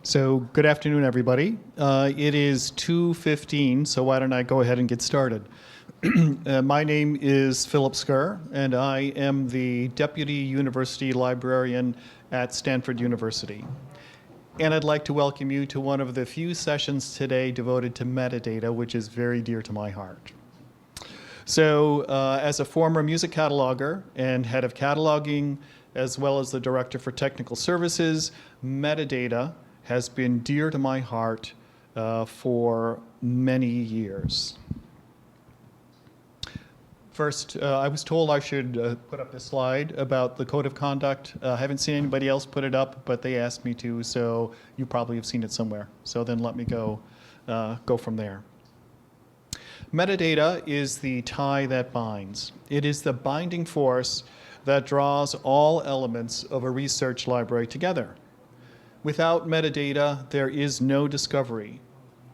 So good afternoon, everybody. It is 2:15, so why don't I go ahead and get started. My name is Philip Skur, and I am the Deputy University Librarian at Stanford University. And I'd like to welcome you to one of the few sessions today devoted to metadata, which is very dear to my heart. So as a former music cataloger and head of cataloging, as well as the Director for Technical Services, metadata has been dear to my heart for many years. First, I was told I should put up this slide about the code of conduct. I haven't seen anybody else put it up, but they asked me to, so you probably have seen it somewhere. So then let me go from there. Metadata is the tie that binds. It is the binding force that draws all elements of a research library together. Without metadata, there is no discovery.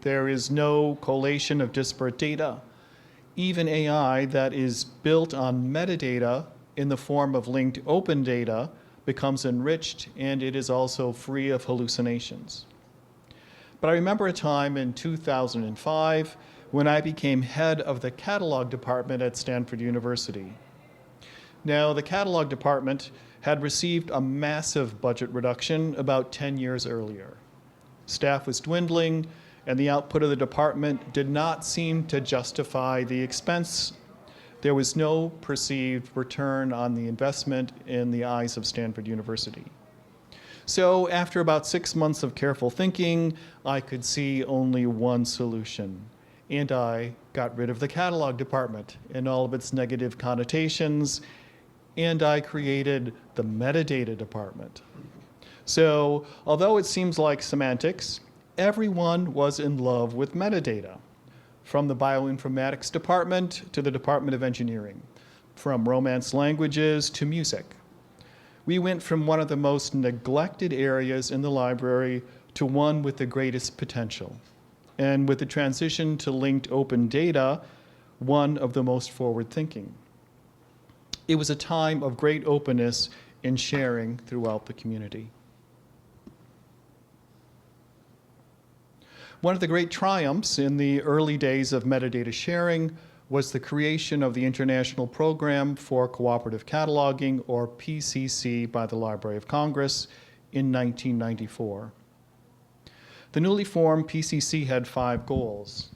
There is no collation of disparate data. Even AI that is built on metadata in the form of linked open data becomes enriched, and it is also free of hallucinations. But I remember a time in 2005 when I became head of the catalog department at Stanford University. Now, the catalog department had received a massive budget reduction about 10 years earlier. Staff was dwindling, and the output of the department did not seem to justify the expense. There was no perceived return on the investment in the eyes of Stanford University. So after about 6 months of careful thinking, I could see only one solution. And I got rid of the catalog department and all of its negative connotations, and I created the metadata department. So although it seems like semantics, everyone was in love with metadata, from the bioinformatics department to the Department of Engineering, from Romance languages to music. We went from one of the most neglected areas in the library to one with the greatest potential. And with the transition to linked open data, one of the most forward-thinking. It was a time of great openness and sharing throughout the community. One of the great triumphs in the early days of metadata sharing was the creation of the International Program for Cooperative Cataloging, or PCC, by the Library of Congress in 1994. The newly formed PCC had 5 goals: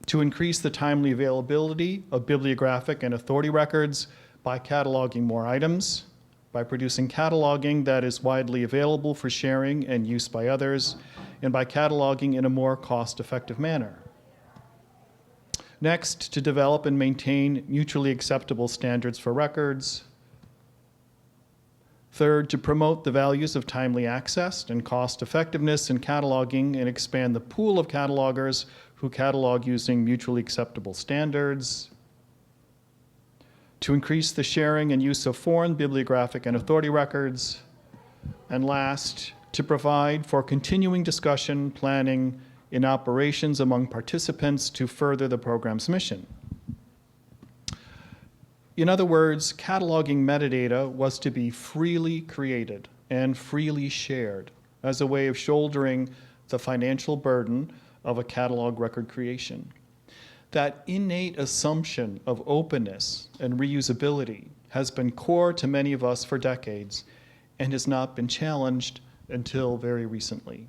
to increase the timely availability of bibliographic and authority records by cataloging more items, by producing cataloging that is widely available for sharing and use by others, and by cataloging in a more cost-effective manner. Next, to develop and maintain mutually acceptable standards for records. Third, to promote the values of timely access and cost-effectiveness in cataloging and expand the pool of catalogers who catalog using mutually acceptable standards. To increase the sharing and use of foreign bibliographic and authority records. And last, to provide for continuing discussion, planning, and operations among participants to further the program's mission. In other words, cataloging metadata was to be freely created and freely shared as a way of shouldering the financial burden of a catalog record creation. That innate assumption of openness and reusability has been core to many of us for decades and has not been challenged until very recently.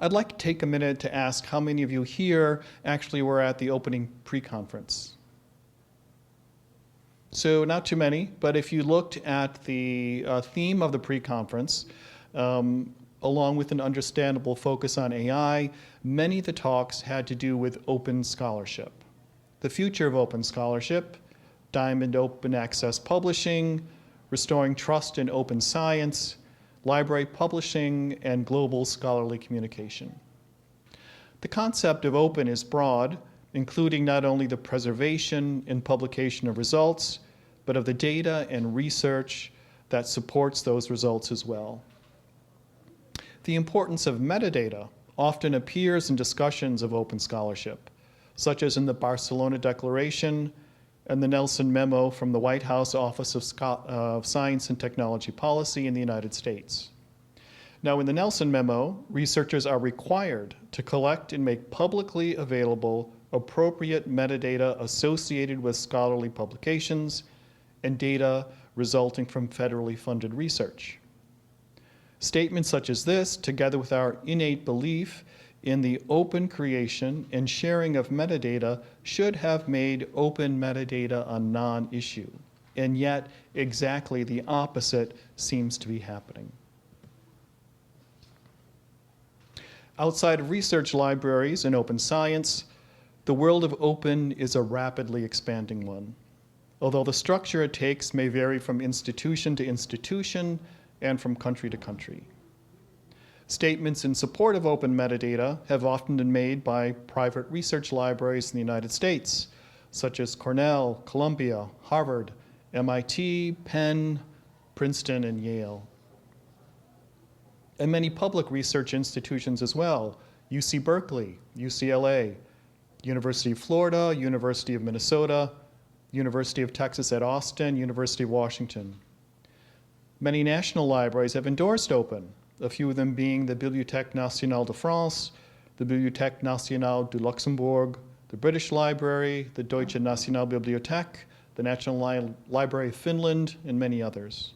I'd like to take a minute to ask how many of you here actually were at the opening pre-conference. So not too many, but if you looked at the theme of the pre-conference, along with an understandable focus on AI, many of the talks had to do with open scholarship. The future of open scholarship, diamond open access publishing, restoring trust in open science, library publishing, and global scholarly communication. The concept of open is broad, including not only the preservation and publication of results, but of the data and research that supports those results as well. The importance of metadata often appears in discussions of open scholarship, such as in the Barcelona Declaration and the Nelson Memo from the White House Office of Science and Technology Policy in the United States. Now, in the Nelson Memo, researchers are required to collect and make publicly available appropriate metadata associated with scholarly publications and data resulting from federally funded research. Statements such as this, together with our innate belief in the open creation and sharing of metadata, should have made open metadata a non-issue. And yet, exactly the opposite seems to be happening. Outside of research libraries and open science, the world of open is a rapidly expanding one, although the structure it takes may vary from institution to institution and from country to country. Statements in support of open metadata have often been made by private research libraries in the United States, such as Cornell, Columbia, Harvard, MIT, Penn, Princeton, and Yale. And many public research institutions as well, UC Berkeley, UCLA, University of Florida, University of Minnesota, University of Texas at Austin, University of Washington. Many national libraries have endorsed open, a few of them being the Bibliothèque Nationale de France, the Bibliothèque Nationale du Luxembourg, the British Library, the Deutsche Nationalbibliothek, the National Library of Finland, and many others.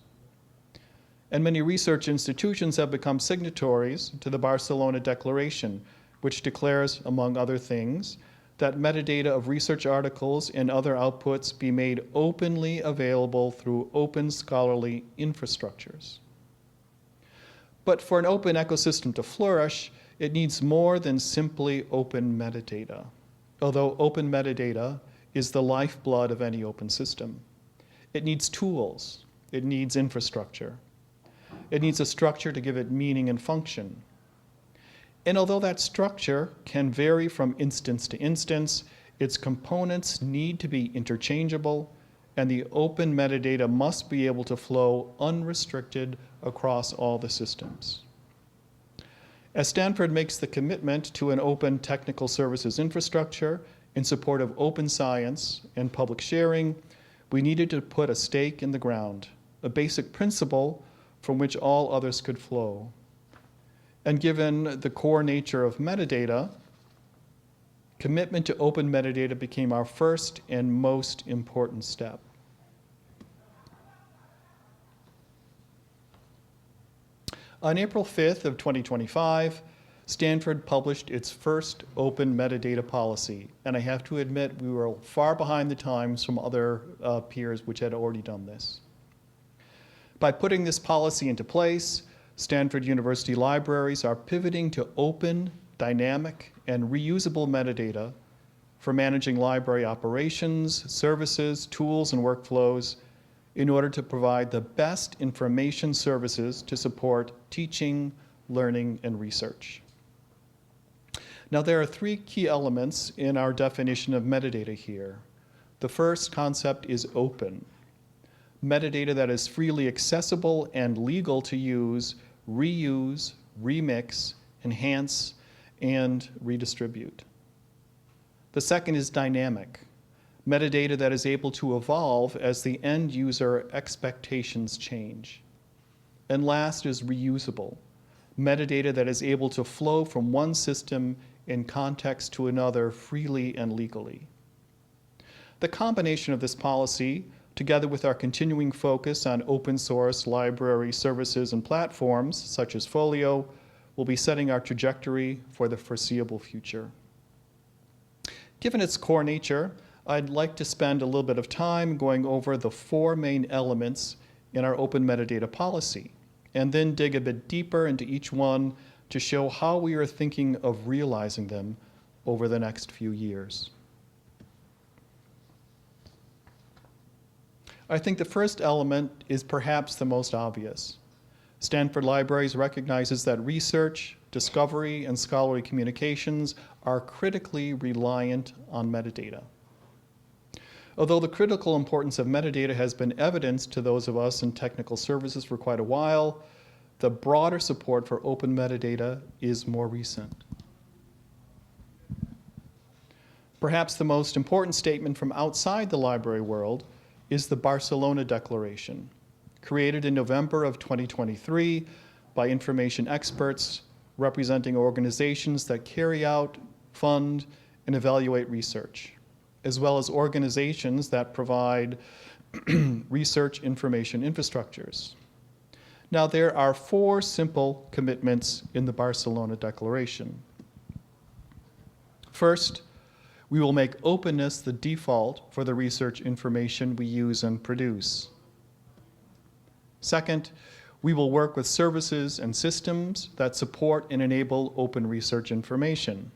And many research institutions have become signatories to the Barcelona Declaration, which declares, among other things, that metadata of research articles and other outputs be made openly available through open scholarly infrastructures. But for an open ecosystem to flourish, it needs more than simply open metadata, although open metadata is the lifeblood of any open system. It needs tools. It needs infrastructure. It needs a structure to give it meaning and function. And although that structure can vary from instance to instance, its components need to be interchangeable, and the open metadata must be able to flow unrestricted across all the systems. As Stanford makes the commitment to an open technical services infrastructure in support of open science and public sharing, we needed to put a stake in the ground, a basic principle from which all others could flow. And given the core nature of metadata, commitment to open metadata became our first and most important step. On April 5th of 2025, Stanford published its first open metadata policy, and I have to admit we were far behind the times from other peers which had already done this. By putting this policy into place, Stanford University libraries are pivoting to open, dynamic, and reusable metadata for managing library operations, services, tools, and workflows in order to provide the best information services to support teaching, learning, and research. Now, there are three key elements in our definition of metadata here. The first concept is open. Metadata that is freely accessible and legal to use, reuse, remix, enhance, and redistribute. The second is dynamic. Metadata that is able to evolve as the end user expectations change. And last is reusable. Metadata that is able to flow from one system in context to another freely and legally. The combination of this policy, together with our continuing focus on open source library services and platforms such as Folio, will be setting our trajectory for the foreseeable future. Given its core nature, I'd like to spend a little bit of time going over the four main elements in our open metadata policy, and then dig a bit deeper into each one to show how we are thinking of realizing them over the next few years. I think the first element is perhaps the most obvious. Stanford Libraries recognizes that research, discovery, and scholarly communications are critically reliant on metadata. Although the critical importance of metadata has been evidenced to those of us in technical services for quite a while, the broader support for open metadata is more recent. Perhaps the most important statement from outside the library world is the Barcelona Declaration, created in November of 2023 by information experts representing organizations that carry out, fund, and evaluate research, as well as organizations that provide research information infrastructures. Now, there are 4 simple commitments in the Barcelona Declaration. First, we will make openness the default for the research information we use and produce. Second, we will work with services and systems that support and enable open research information.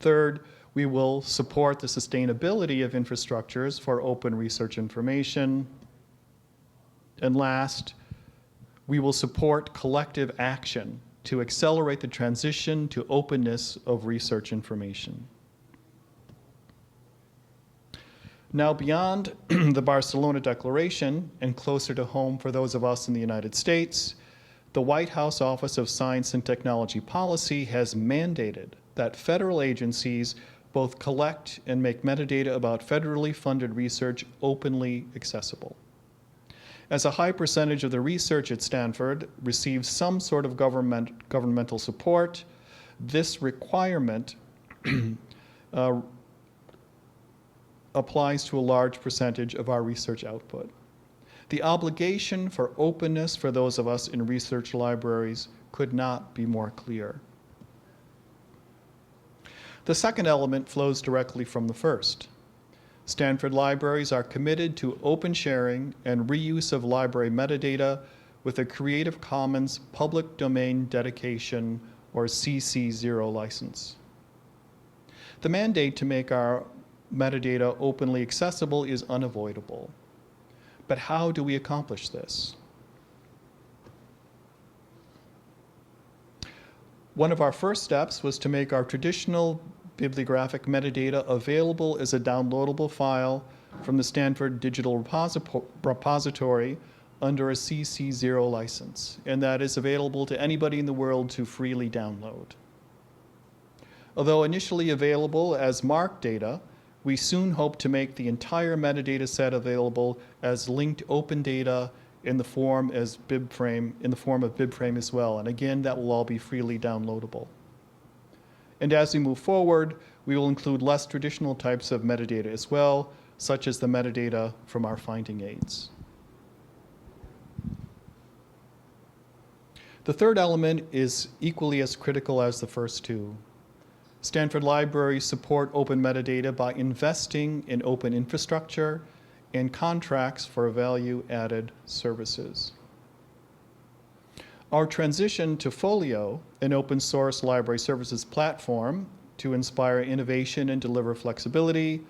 Third, we will support the sustainability of infrastructures for open research information. And last, we will support collective action to accelerate the transition to openness of research information. Now, beyond the Barcelona Declaration, and closer to home for those of us in the United States, the White House Office of Science and Technology Policy has mandated that federal agencies both collect and make metadata about federally funded research openly accessible. As a high percentage of the research at Stanford receives some sort of governmental support, this requirement applies to a large percentage of our research output. The obligation for openness for those of us in research libraries could not be more clear. The second element flows directly from the first. Stanford libraries are committed to open sharing and reuse of library metadata with a Creative Commons Public Domain Dedication, or CC0 license. The mandate to make our metadata openly accessible is unavoidable. But how do we accomplish this? One of our first steps was to make our traditional bibliographic metadata available as a downloadable file from the Stanford Digital Repository under a CC0 license, and that is available to anybody in the world to freely download. Although initially available as MARC data, we soon hope to make the entire metadata set available as linked open data in the form of BibFrame as well. And again, that will all be freely downloadable. And as we move forward, we will include less traditional types of metadata as well, such as the metadata from our finding aids. The third element is equally as critical as the first two. Stanford libraries support open metadata by investing in open infrastructure and contracts for value-added services. Our transition to Folio, an open source library services platform to inspire innovation and deliver flexibility,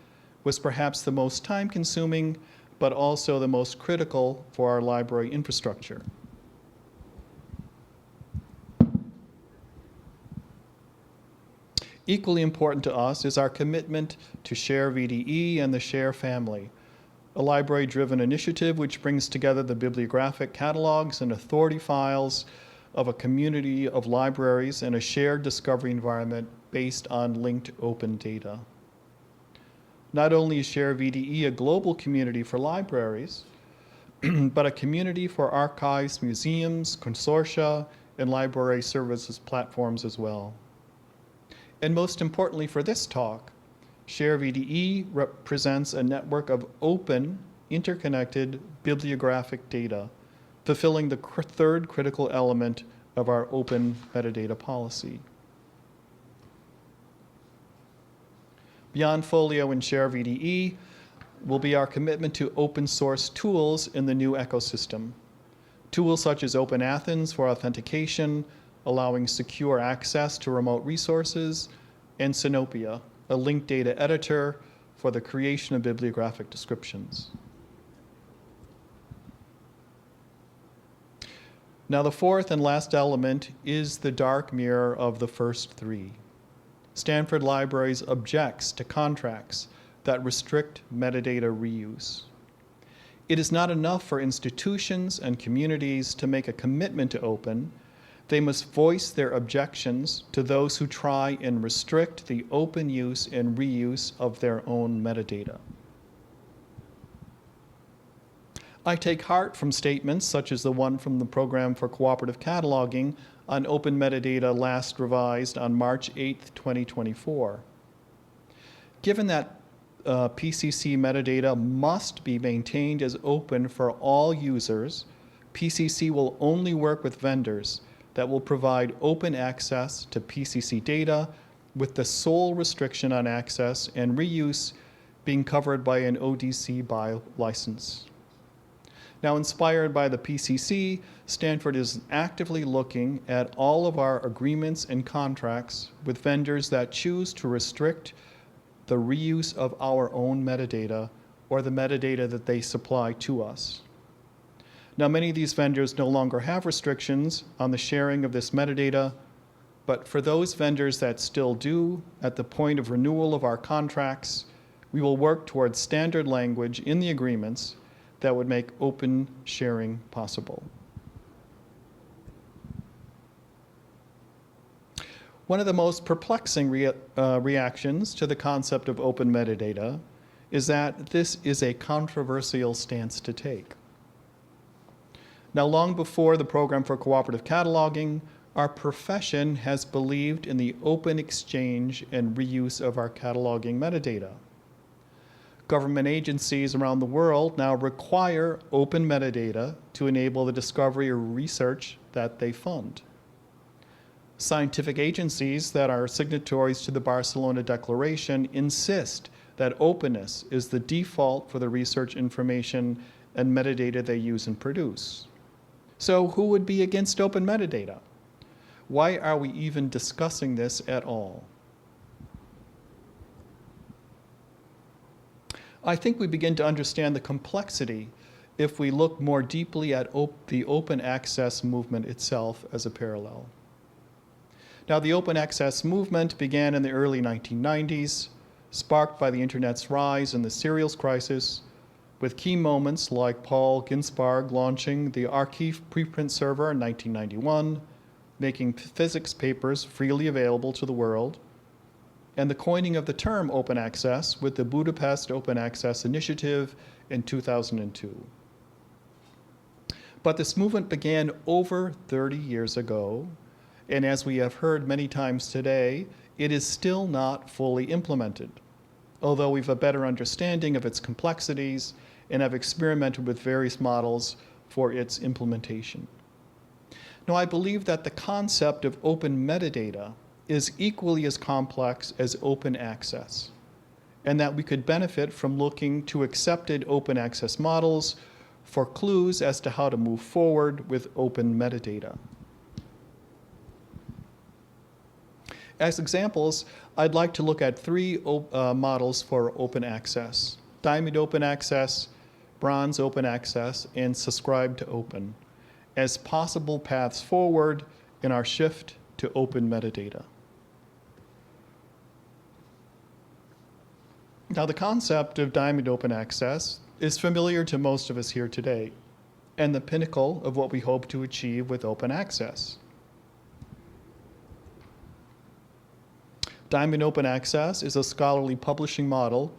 was perhaps the most time-consuming, but also the most critical for our library infrastructure. Equally important to us is our commitment to Share VDE and the Share family, a library-driven initiative which brings together the bibliographic catalogs and authority files of a community of libraries in a shared discovery environment based on linked open data. Not only is Share VDE a global community for libraries, but a community for archives, museums, consortia, and library services platforms as well. And most importantly for this talk, Share VDE represents a network of open, interconnected bibliographic data, fulfilling the third critical element of our open metadata policy. Beyond Folio and Share VDE will be our commitment to open source tools in the new ecosystem. Tools such as Open Athens for authentication, allowing secure access to remote resources, and Sinopia, a linked data editor for the creation of bibliographic descriptions. Now, the fourth and last element is the dark mirror of the first three. Stanford Libraries objects to contracts that restrict metadata reuse. It is not enough for institutions and communities to make a commitment to open. They must voice their objections to those who try and restrict the open use and reuse of their own metadata. I take heart from statements such as the one from the Program for Cooperative Cataloging on open metadata last revised on March 8, 2024. Given that PCC metadata must be maintained as open for all users, PCC will only work with vendors that will provide open access to PCC data with the sole restriction on access and reuse being covered by an ODC BY license. Now, inspired by the PCC, Stanford is actively looking at all of our agreements and contracts with vendors that choose to restrict the reuse of our own metadata or the metadata that they supply to us. Now, many of these vendors no longer have restrictions on the sharing of this metadata, but for those vendors that still do, at the point of renewal of our contracts, we will work towards standard language in the agreements that would make open sharing possible. One of the most perplexing reactions to the concept of open metadata is that this is a controversial stance to take. Now, long before the Program for Cooperative Cataloging, our profession has believed in the open exchange and reuse of our cataloging metadata. Government agencies around the world now require open metadata to enable the discovery or research that they fund. Scientific agencies that are signatories to the Barcelona Declaration insist that openness is the default for the research information and metadata they use and produce. So who would be against open metadata? Why are we even discussing this at all? I think we begin to understand the complexity if we look more deeply at the open access movement itself as a parallel. Now, the open access movement began in the early 1990s, sparked by the internet's rise and the serials crisis, with key moments like Paul Ginsparg launching the Archive preprint server in 1991, making physics papers freely available to the world, and the coining of the term open access with the Budapest Open Access Initiative in 2002. But this movement began over 30 years ago, and as we have heard many times today, it is still not fully implemented, although we have a better understanding of its complexities and have experimented with various models for its implementation. Now, I believe that the concept of open metadata is equally as complex as open access, and that we could benefit from looking to accepted open access models for clues as to how to move forward with open metadata. As examples, I'd like to look at three models for open access: Diamond Open Access, Bronze Open Access, and Subscribe to Open, as possible paths forward in our shift to open metadata. Now, the concept of Diamond Open Access is familiar to most of us here today, and the pinnacle of what we hope to achieve with open access. Diamond Open Access is a scholarly publishing model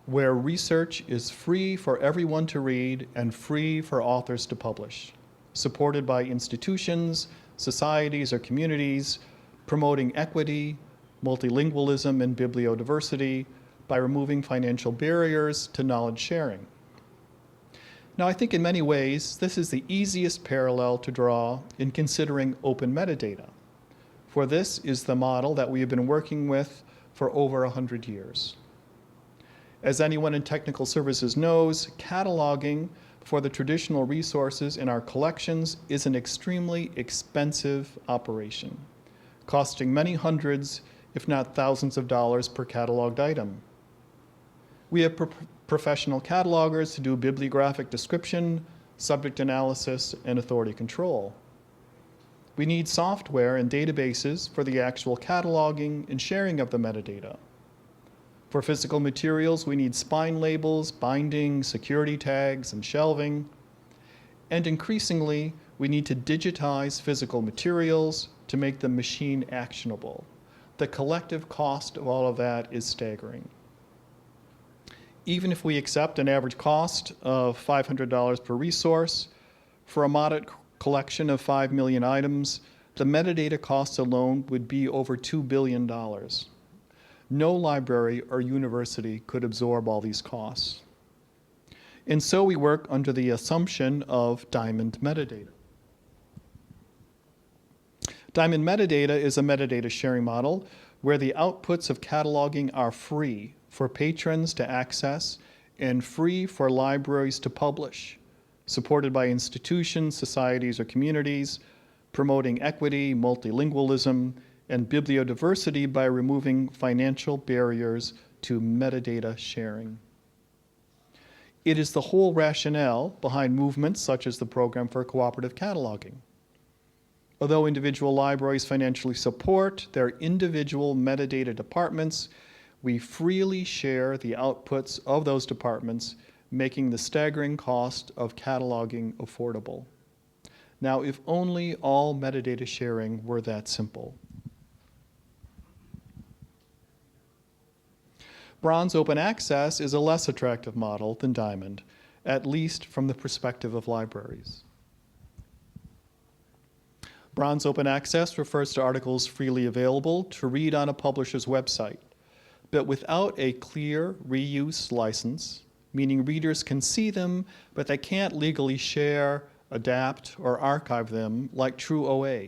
where research is free for everyone to read and free for authors to publish, supported by institutions, societies, or communities, promoting equity, multilingualism, and bibliodiversity by removing financial barriers to knowledge sharing. Now, I think in many ways, this is the easiest parallel to draw in considering open metadata, for this is the model that we have been working with for over 100 years. As anyone in technical services knows, cataloging for the traditional resources in our collections is an extremely expensive operation, costing many hundreds, if not thousands of dollars per cataloged item. We have professional catalogers to do bibliographic description, subject analysis, and authority control. We need software and databases for the actual cataloging and sharing of the metadata. For physical materials, we need spine labels, binding, security tags, and shelving. And increasingly, We need to digitize physical materials to make them machine actionable. The collective cost of all of that is staggering. Even if we accept an average cost of $500 per resource, for a modest collection of 5 million items, the metadata costs alone would be over $2 billion. No library or university could absorb all these costs. And so we work under the assumption of diamond metadata. Diamond metadata is a metadata sharing model where the outputs of cataloging are free for patrons to access and free for libraries to publish, supported by institutions, societies, or communities, promoting equity, multilingualism, and bibliodiversity by removing financial barriers to metadata sharing. It is the whole rationale behind movements such as the Program for Cooperative Cataloging. Although individual libraries financially support their individual metadata departments, we freely share the outputs of those departments, making the staggering cost of cataloging affordable. Now, if only all metadata sharing were that simple. Bronze open access is a less attractive model than Diamond, at least from the perspective of libraries. Bronze open access refers to articles freely available to read on a publisher's website, but without a clear reuse license, meaning readers can see them, but they can't legally share, adapt, or archive them like true OA,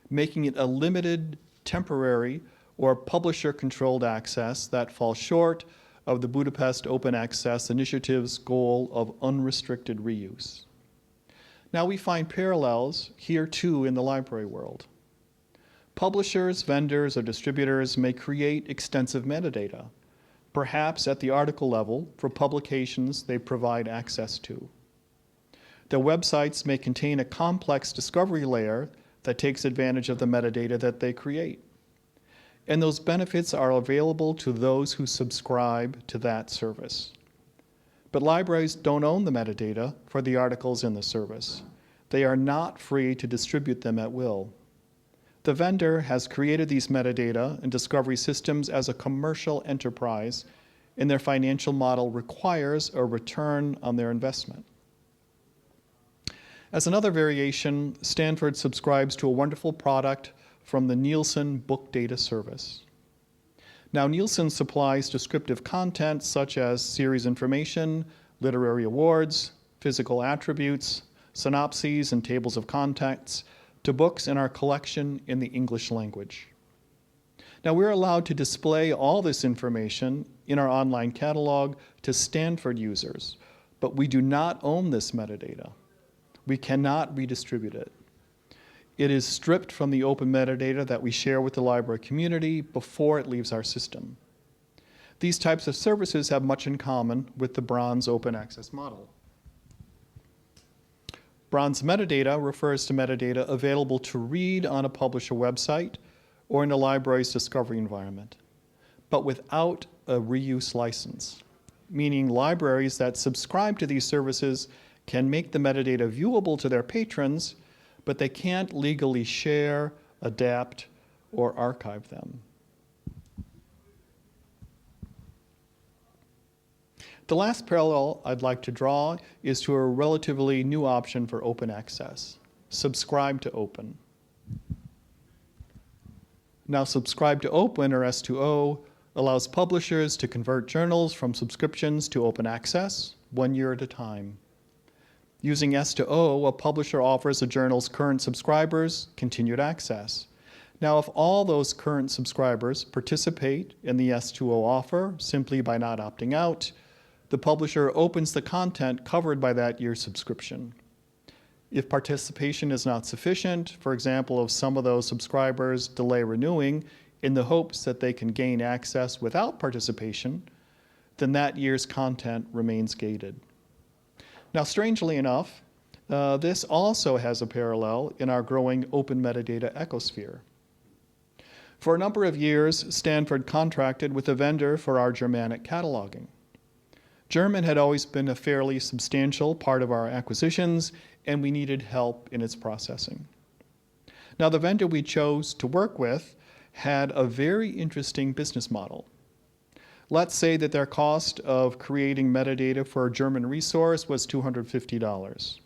making it a limited, temporary, or publisher-controlled access that falls short of the Budapest Open Access Initiative's goal of unrestricted reuse. Now we find parallels here too in the library world. Publishers, vendors, or distributors may create extensive metadata, perhaps at the article level for publications they provide access to. Their websites may contain a complex discovery layer that takes advantage of the metadata that they create. And those benefits are available to those who subscribe to that service. But libraries don't own the metadata for the articles in the service. They are not free to distribute them at will. The vendor has created these metadata and discovery systems as a commercial enterprise, and their financial model requires a return on their investment. As another variation, Stanford subscribes to a wonderful product from the Nielsen Book Data Service. Now, Nielsen supplies descriptive content such as series information, literary awards, physical attributes, synopses, and tables of contents to books in our collection in the English language. Now, we're allowed to display all this information in our online catalog to Stanford users, but we do not own this metadata. We cannot redistribute it. It is stripped from the open metadata that we share with the library community before it leaves our system. These types of services have much in common with the Bronze open access model. Bronze metadata refers to metadata available to read on a publisher website or in a library's discovery environment, but without a reuse license, meaning libraries that subscribe to these services can make the metadata viewable to their patrons, but they can't legally share, adapt, or archive them. The last parallel I'd like to draw is to a relatively new option for open access, Subscribe to Open. Now, Subscribe to Open, or S2O, allows publishers to convert journals from subscriptions to open access 1 year at a time. Using S2O, a publisher offers a journal's current subscribers continued access. Now, if all those current subscribers participate in the S2O offer simply by not opting out, the publisher opens the content covered by that year's subscription. If participation is not sufficient, for example, if some of those subscribers delay renewing in the hopes that they can gain access without participation, then that year's content remains gated. Now, strangely enough, this also has a parallel in our growing open metadata ecosphere. For a number of years, Stanford contracted with a vendor for our Germanic cataloging. German had always been a fairly substantial part of our acquisitions, and we needed help in its processing. Now, the vendor we chose to work with had a very interesting business model. Let's say that their cost of creating metadata for a German resource was $250.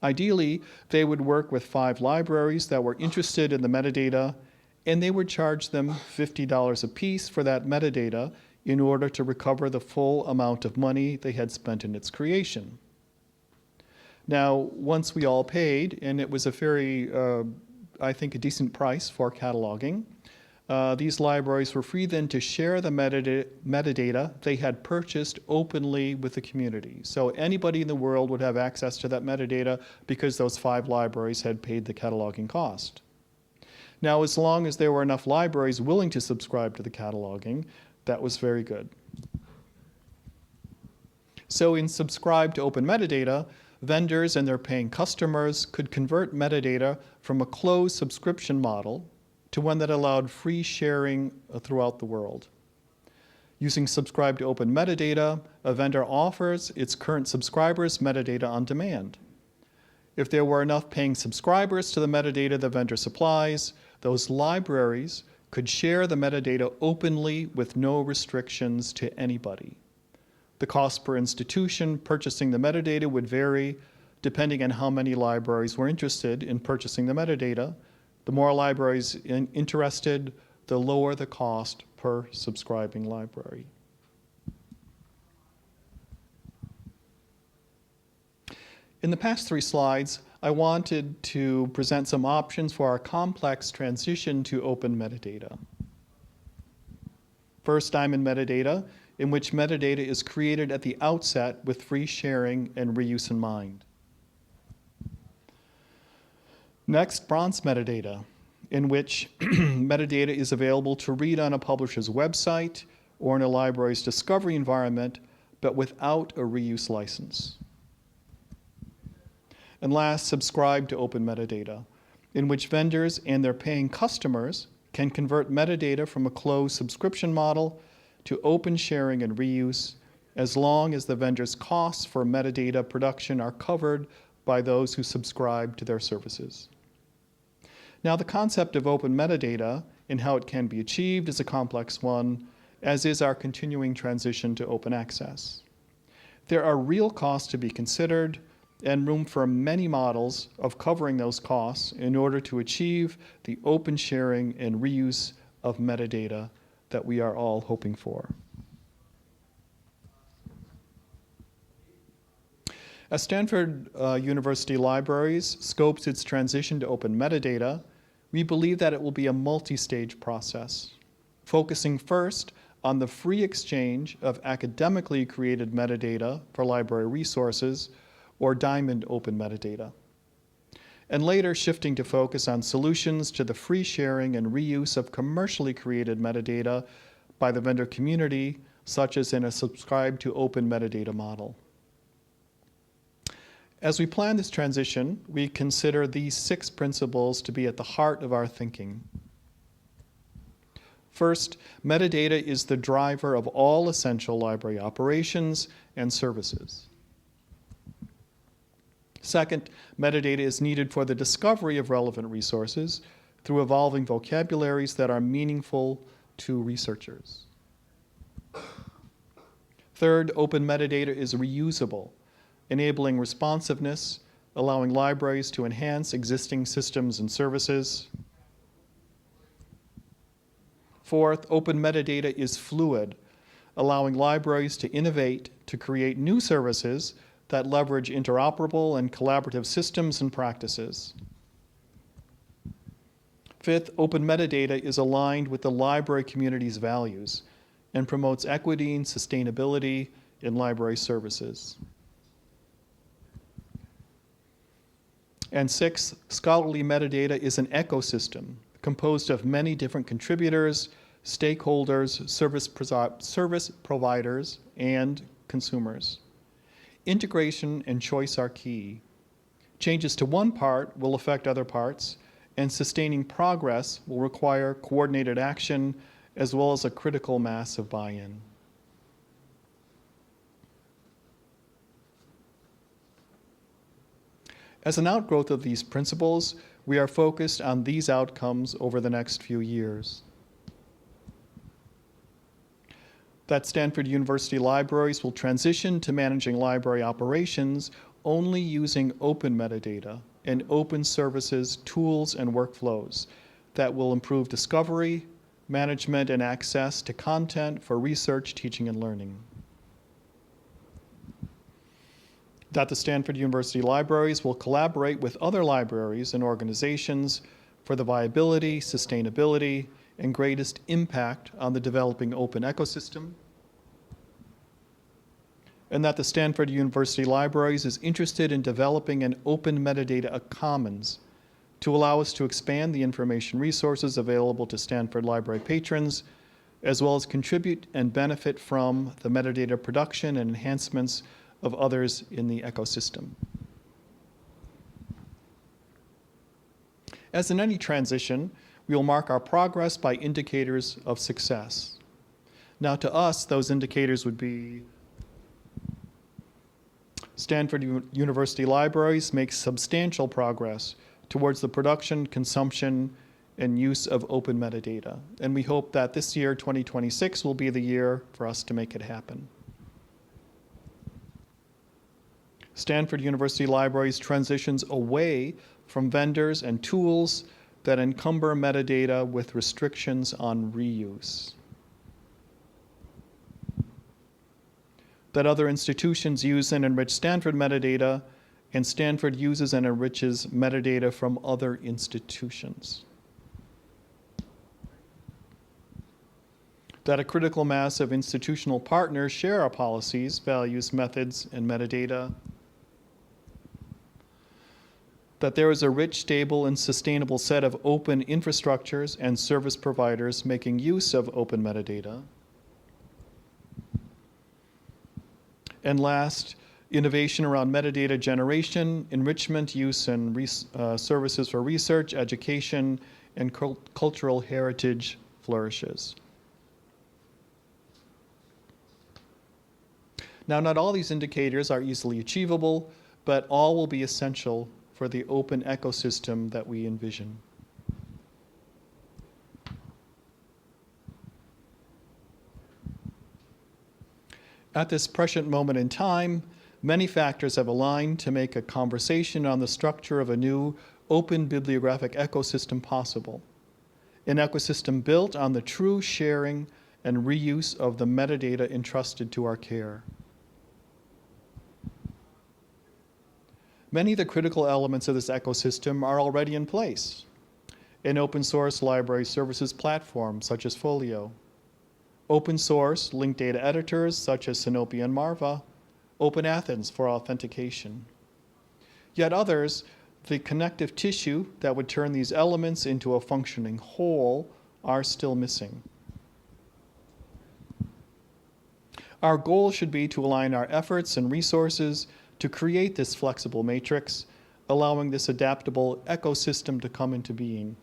Ideally, they would work with 5 libraries that were interested in the metadata, and they would charge them $50 a piece for that metadata in order to recover the full amount of money they had spent in its creation. Now, once we all paid, and it was a very, I think, a decent price for cataloging, these libraries were free then to share the metadata they had purchased openly with the community. So anybody in the world would have access to that metadata because those 5 libraries had paid the cataloging cost. Now, as long as there were enough libraries willing to subscribe to the cataloging, that was very good. So in subscribe to open metadata, vendors and their paying customers could convert metadata from a closed subscription model to one that allowed free sharing throughout the world. Using subscribe to open metadata, a vendor offers its current subscribers metadata on demand. If there were enough paying subscribers to the metadata the vendor supplies, those libraries could share the metadata openly with no restrictions to anybody. The cost per institution purchasing the metadata would vary depending on how many libraries were interested in purchasing the metadata. The more libraries interested, the lower the cost per subscribing library. In the past 3 slides, I wanted to present some options for our complex transition to open metadata. First, I'm in metadata, in which metadata is created at the outset with free sharing and reuse in mind. Next, bronze metadata, in which metadata is available to read on a publisher's website or in a library's discovery environment, but without a reuse license. And last, subscribe to open metadata, in which vendors and their paying customers can convert metadata from a closed subscription model to open sharing and reuse, as long as the vendor's costs for metadata production are covered by those who subscribe to their services. Now, the concept of open metadata and how it can be achieved is a complex one, as is our continuing transition to open access. There are real costs to be considered and room for many models of covering those costs in order to achieve the open sharing and reuse of metadata that we are all hoping for. As Stanford University Libraries scopes its transition to open metadata, we believe that it will be a multi-stage process, focusing first on the free exchange of academically created metadata for library resources, or diamond open metadata, and later shifting to focus on solutions to the free sharing and reuse of commercially created metadata by the vendor community, such as in a subscribe to open metadata model. As we plan this transition, we consider these 6 principles to be at the heart of our thinking. First, metadata is the driver of all essential library operations and services. Second, metadata is needed for the discovery of relevant resources through evolving vocabularies that are meaningful to researchers. Third, open metadata is reusable, enabling responsiveness, allowing libraries to enhance existing systems and services. Fourth, open metadata is fluid, allowing libraries to innovate to create new services that leverage interoperable and collaborative systems and practices. Fifth, open metadata is aligned with the library community's values and promotes equity and sustainability in library services. And sixth, scholarly metadata is an ecosystem composed of many different contributors, stakeholders, service providers, and consumers. Integration and choice are key. Changes to one part will affect other parts, and sustaining progress will require coordinated action as well as a critical mass of buy-in. As an outgrowth of these principles, we are focused on these outcomes over the next few years. That Stanford University libraries will transition to managing library operations only using open metadata and open services, tools, and workflows that will improve discovery, management, and access to content for research, teaching, and learning. That the Stanford University libraries will collaborate with other libraries and organizations for the viability, sustainability, and greatest impact on the developing open ecosystem. And that the Stanford University libraries is interested in developing an open metadata commons to allow us to expand the information resources available to Stanford Library patrons, as well as contribute and benefit from the metadata production and enhancements of others in the ecosystem. As in any transition, we will mark our progress by indicators of success. Now, to us, those indicators would be Stanford University libraries make substantial progress towards the production, consumption, and use of open metadata. And we hope that this year, 2026, will be the year for us to make it happen. Stanford University libraries transitions away from vendors and tools that encumber metadata with restrictions on reuse. That other institutions use and enrich Stanford metadata, and Stanford uses and enriches metadata from other institutions. That a critical mass of institutional partners share our policies, values, methods, and metadata. That there is a rich, stable, and sustainable set of open infrastructures and service providers making use of open metadata. And last, innovation around metadata generation, enrichment, use, and services for research, education, and cultural heritage flourishes. Now, not all these indicators are easily achievable, but all will be essential for the open ecosystem that we envision. At this prescient moment in time, many factors have aligned to make a conversation on the structure of a new open bibliographic ecosystem possible. An ecosystem built on the true sharing and reuse of the metadata entrusted to our care. Many of the critical elements of this ecosystem are already in place. An open source library services platform such as Folio, open source linked data editors such as Sinopia and Marva, Open Athens for authentication. Yet others, the connective tissue that would turn these elements into a functioning whole, are still missing. Our goal should be to align our efforts and resources to create this flexible matrix, allowing this adaptable ecosystem to come into being.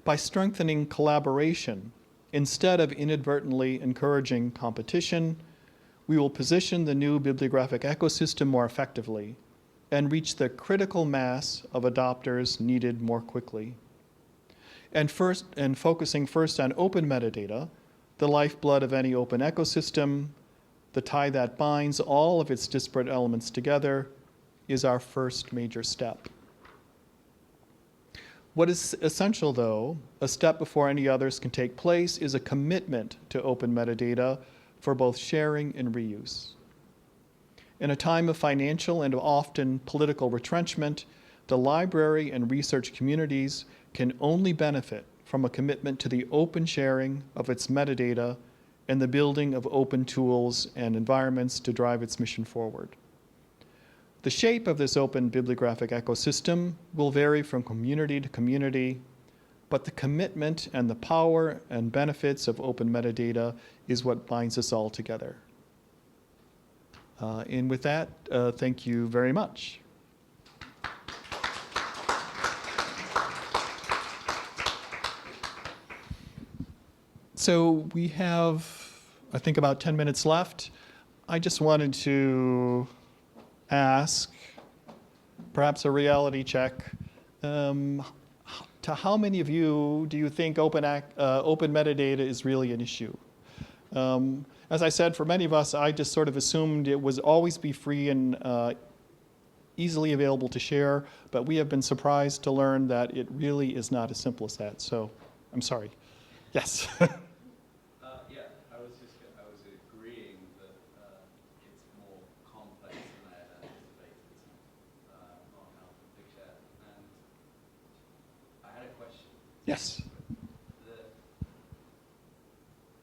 By strengthening collaboration, instead of inadvertently encouraging competition, we will position the new bibliographic ecosystem more effectively and reach the critical mass of adopters needed more quickly. And focusing first on open metadata, the lifeblood of any open ecosystem, the tie that binds all of its disparate elements together, is our first major step. What is essential, though, a step before any others can take place, is a commitment to open metadata for both sharing and reuse. In a time of financial and often political retrenchment, the library and research communities can only benefit from a commitment to the open sharing of its metadata and the building of open tools and environments to drive its mission forward. The shape of this open bibliographic ecosystem will vary from community to community, but the commitment and the power and benefits of open metadata is what binds us all together. And with that, thank you very much. So we have, I think, about 10 minutes left. I just wanted to ask perhaps a reality check. To how many of you do you think open metadata is really an issue? As I said, for many of us, I just sort of assumed it would always be free and easily available to share, but we have been surprised to learn that it really is not as simple as that. So I'm sorry. Yes. Yeah, I was agreeing that it's more complex than I had anticipated on how to picture. And I had a question. Yes.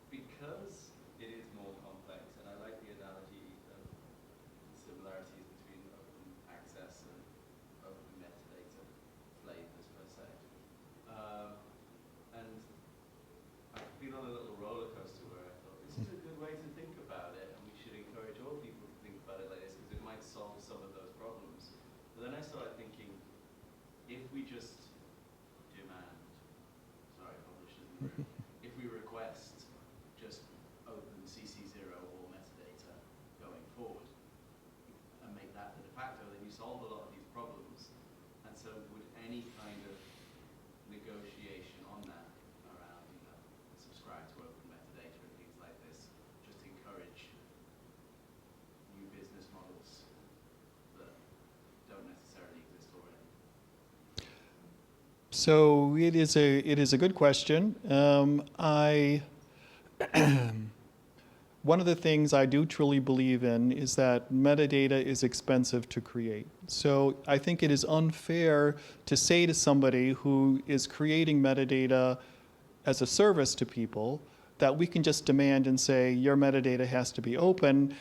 Because it is more complex, and I like the analogy of the similarities between open access and open metadata flavors per se. And I've been on a little roller coaster where I thought this is a good way to think about it, and we should encourage all people to think about it like this because it might solve some of those problems. But then I started thinking, if we just demand, sorry, publishers in the room, if we request just open CC0 or metadata going forward and make that the de facto, then you solve a lot of these problems. And so would any kind of negotiation on that around, subscribe to open metadata and things like this, just encourage new business models that don't necessarily exist already? So it is a good question. One of the things I do truly believe in is that metadata is expensive to create. So I think it is unfair to say to somebody who is creating metadata as a service to people that we can just demand and say your metadata has to be open,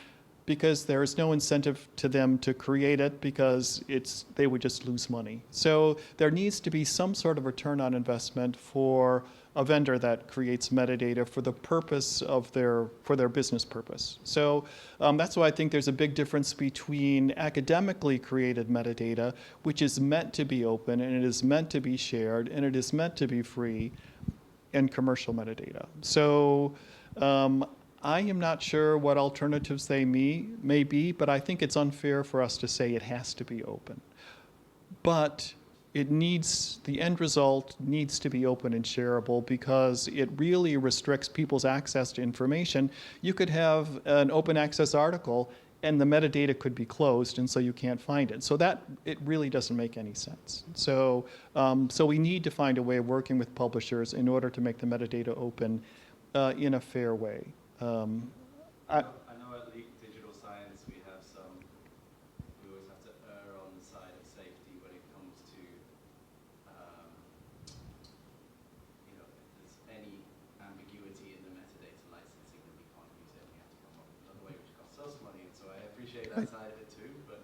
because there is no incentive to them to create it because they would just lose money. So there needs to be some sort of return on investment for a vendor that creates metadata for the purpose of for their business purpose. So that's why I think there's a big difference between academically created metadata, which is meant to be open and it is meant to be shared and it is meant to be free, and commercial metadata. So I am not sure what alternatives they may be, but I think it's unfair for us to say it has to be open. But the end result needs to be open and shareable because it really restricts people's access to information. You could have an open access article and the metadata could be closed and so you can't find it. So it really doesn't make any sense. So we need to find a way of working with publishers in order to make the metadata open in a fair way. I know at Leap Digital Science we always have to err on the side of safety when it comes to, if there's any ambiguity in the metadata licensing, then we can't use it. We have to come up with another way which costs us money. And so I appreciate that side of it too, but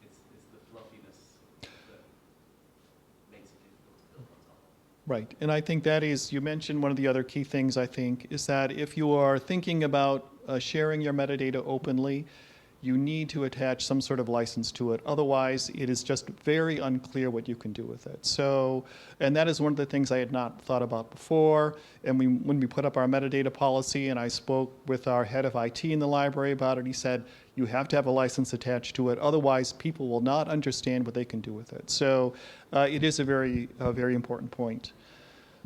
it's the fluffiness that makes it difficult to build on top of. Right, and I think you mentioned one of the other key things, I think, is that if you are thinking about sharing your metadata openly, you need to attach some sort of license to it. Otherwise, it is just very unclear what you can do with it. So, and that is one of the things I had not thought about before. And when we put up our metadata policy, and I spoke with our head of IT in the library about it, he said, you have to have a license attached to it. Otherwise, people will not understand what they can do with it. So it is a very important point.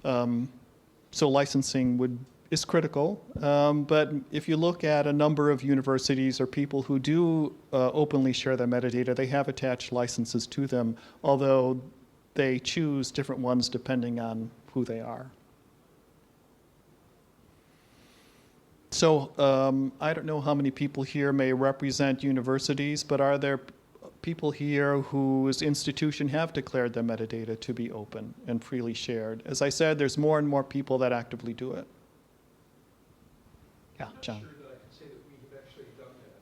So licensing is critical, but if you look at a number of universities or people who do openly share their metadata, they have attached licenses to them, although they choose different ones depending on who they are. So I don't know how many people here may represent universities, but are there people here whose institution have declared their metadata to be open and freely shared? As I said, there's more and more people that actively do it. Yeah, John. I'm not sure that I can say that we have actually done that.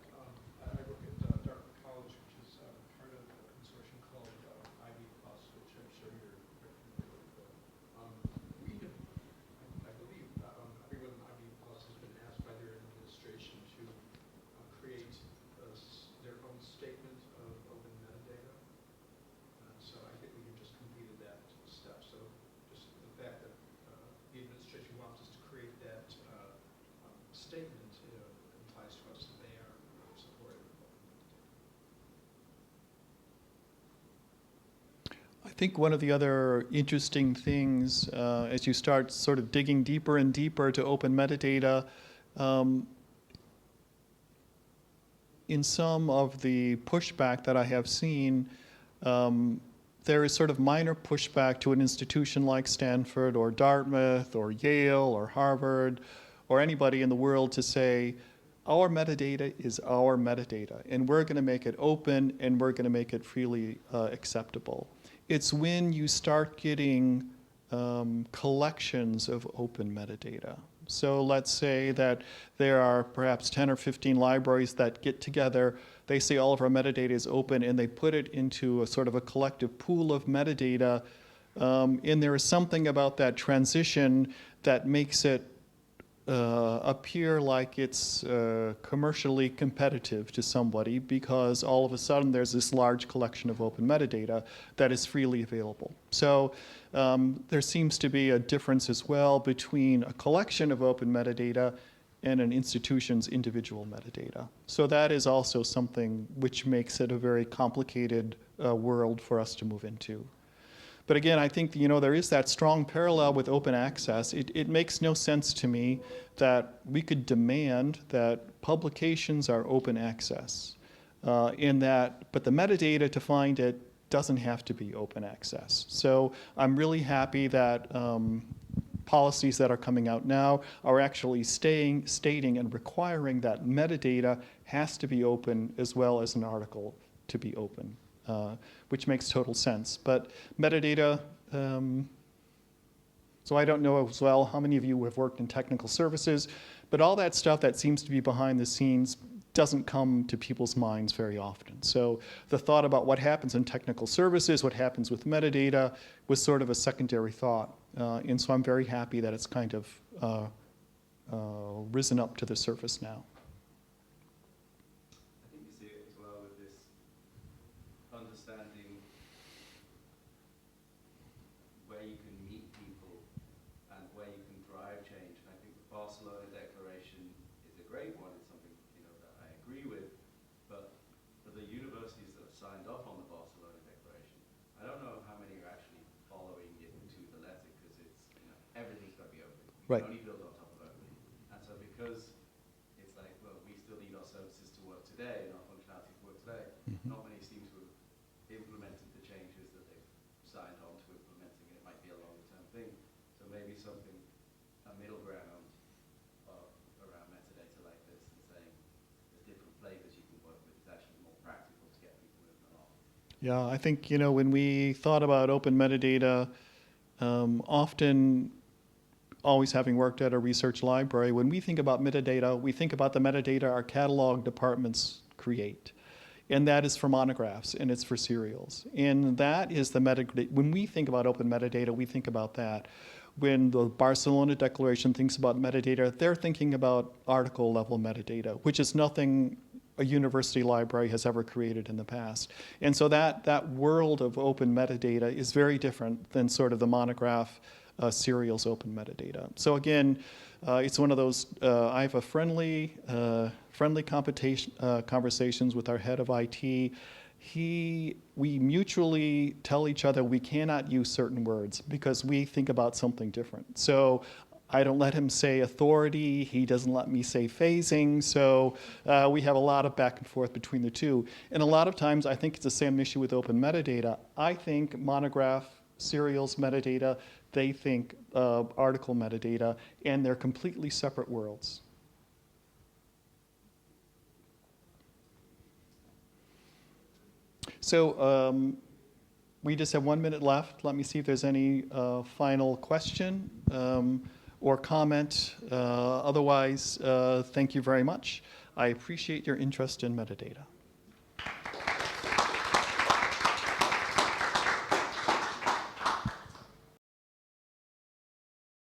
I work at Dartmouth College, which is part of a consortium called Ivy Plus, which I'm sure you're familiar with. We have, I believe, everyone in Ivy Plus has been asked by their administration to create their own statement of open metadata. So I think we have just completed that step. So just the fact that the administration wants us to create that statement think one of the other interesting things as you start sort of digging deeper and deeper to open metadata, in some of the pushback that I have seen, there is sort of minor pushback to an institution like Stanford or Dartmouth or Yale or Harvard or anybody in the world to say, our metadata is our metadata, and we're going to make it open, and we're going to make it freely acceptable. It's when you start getting collections of open metadata. So let's say that there are perhaps 10 or 15 libraries that get together. They say all of our metadata is open, and they put it into a sort of a collective pool of metadata. And there is something about that transition that makes it appear like it's commercially competitive to somebody, because all of a sudden there's this large collection of open metadata that is freely available. So there seems to be a difference as well between a collection of open metadata and an institution's individual metadata. So that is also something which makes it a very complicated world for us to move into. But again, I think there is that strong parallel with open access. It makes no sense to me that we could demand that publications are open access, but the metadata to find it doesn't have to be open access. So I'm really happy that policies that are coming out now are actually stating and requiring that metadata has to be open as well as an article to be open. Which makes total sense. But metadata, so I don't know as well how many of you have worked in technical services, but all that stuff that seems to be behind the scenes doesn't come to people's minds very often. So the thought about what happens in technical services, what happens with metadata, was sort of a secondary thought. And so I'm very happy that it's kind of risen up to the surface now. I think you see it as well with this understanding where you can meet people and where you can drive change. And I think the Barcelona Declaration is a great one. It's something that I agree with. But for the universities that have signed off on the Barcelona Declaration, I don't know how many are actually following it to the letter, because it's everything's got to be open. You Right. can only build on top of open. And so because it's like, well, we still need our services to work today and our functionality to work today, not many seem to have implemented the changes that they've signed on to implementing, and it might be a longer term thing. So maybe something, a middle ground around metadata like this, and saying there's different flavors you can work with is actually more practical to get people moving along. Yeah, I think, when we thought about open metadata, often, always having worked at a research library, when we think about metadata, we think about the metadata our catalog departments create. And that is for monographs, and it's for serials. And that is the metadata. When we think about open metadata, we think about that. When the Barcelona Declaration thinks about metadata, they're thinking about article level metadata, which is nothing a university library has ever created in the past. And so that world of open metadata is very different than sort of the monograph serials open metadata. So again, it's one of those, I have a friendly conversations with our head of IT. We mutually tell each other we cannot use certain words because we think about something different. So I don't let him say authority, he doesn't let me say phasing, so we have a lot of back and forth between the two. And a lot of times I think it's the same issue with open metadata. I think monograph, serials metadata, they think article metadata, and they're completely separate worlds. So we just have 1 minute left. Let me see if there's any final question or comment. Otherwise, thank you very much. I appreciate your interest in metadata.